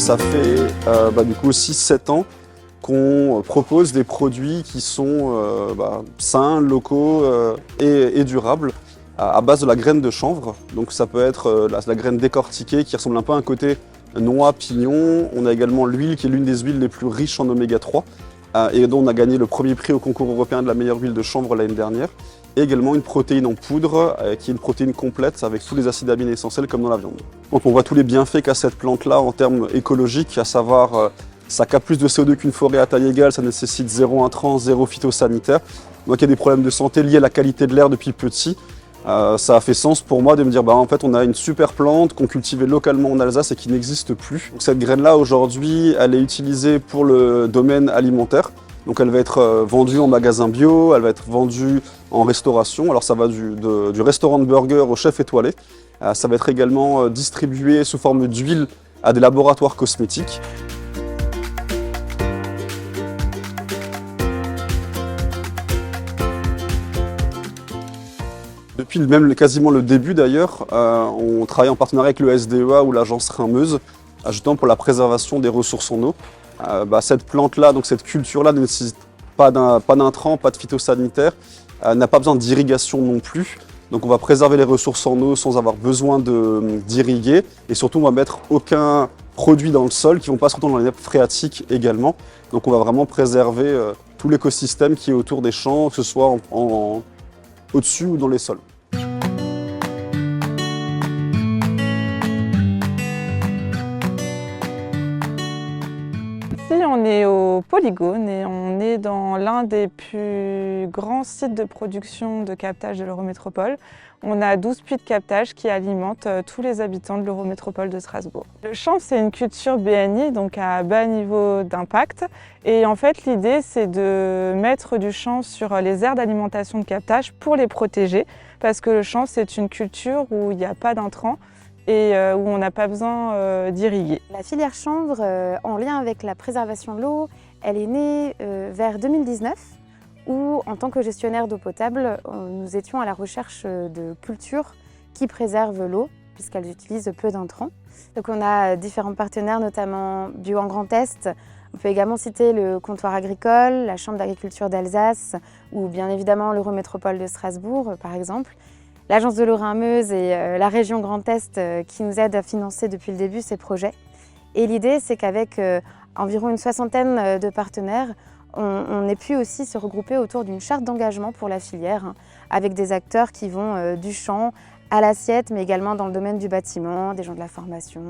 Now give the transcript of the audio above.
ça fait du coup aussi 7 ans qu'on propose des produits qui sont sains, locaux et durables à base de la graine de chanvre. Donc ça peut être la graine décortiquée qui ressemble un peu à un côté noix, pignon. On a également l'huile qui est l'une des huiles les plus riches en oméga 3 et dont on a gagné le premier prix au concours européen de la meilleure huile de chanvre l'année dernière. Et également une protéine en poudre qui est une protéine complète avec tous les acides aminés essentiels comme dans la viande. Donc on voit tous les bienfaits qu'a cette plante-là en termes écologiques, à savoir ça capte plus de CO2 qu'une forêt à taille égale, ça nécessite zéro intrant, zéro phytosanitaire. Donc il y a des problèmes de santé liés à la qualité de l'air depuis petit. Ça a fait sens pour moi de me dire en fait on a une super plante qu'on cultivait localement en Alsace et qui n'existe plus. Donc, cette graine-là aujourd'hui elle est utilisée pour le domaine alimentaire. Donc elle va être vendue en magasin bio, elle va être vendue en restauration. Alors ça va du restaurant de burger au chef étoilé. Ça va être également distribué sous forme d'huile à des laboratoires cosmétiques. Depuis même quasiment le début d'ailleurs, on travaille en partenariat avec le SDEA ou l'agence Rhin-Meuse, justement pour la préservation des ressources en eau. Cette plante-là, donc cette culture-là ne nécessite pas d'intrants, pas de phytosanitaire, n'a pas besoin d'irrigation non plus. Donc on va préserver les ressources en eau sans avoir besoin d'irriguer. Et surtout on va mettre aucun produit dans le sol qui ne vont pas se retrouver dans les nappes phréatiques également. Donc on va vraiment préserver tout l'écosystème qui est autour des champs, que ce soit au-dessus ou dans les sols. Ici, on est au Polygone et on est dans l'un des plus grands sites de production de captage de l'Eurométropole. On a 12 puits de captage qui alimentent tous les habitants de l'Eurométropole de Strasbourg. Le champ, c'est une culture BNI, donc à bas niveau d'impact. Et en fait, l'idée, c'est de mettre du champ sur les aires d'alimentation de captage pour les protéger, parce que le champ, c'est une culture où il n'y a pas d'intrants et où on n'a pas besoin d'irriguer. La filière chanvre, en lien avec la préservation de l'eau, elle est née vers 2019, où en tant que gestionnaire d'eau potable, nous étions à la recherche de cultures qui préservent l'eau, puisqu'elles utilisent peu d'intrants. Donc on a différents partenaires, notamment Bio en Grand Est. On peut également citer le comptoir agricole, la Chambre d'agriculture d'Alsace, ou bien évidemment l'Eurométropole de Strasbourg, par exemple. L'agence de l'eau Rhin-Meuse et la région Grand Est qui nous aident à financer depuis le début ces projets. Et l'idée, c'est qu'avec environ une soixantaine de partenaires, on ait pu aussi se regrouper autour d'une charte d'engagement pour la filière, avec des acteurs qui vont du champ à l'assiette, mais également dans le domaine du bâtiment, des gens de la formation.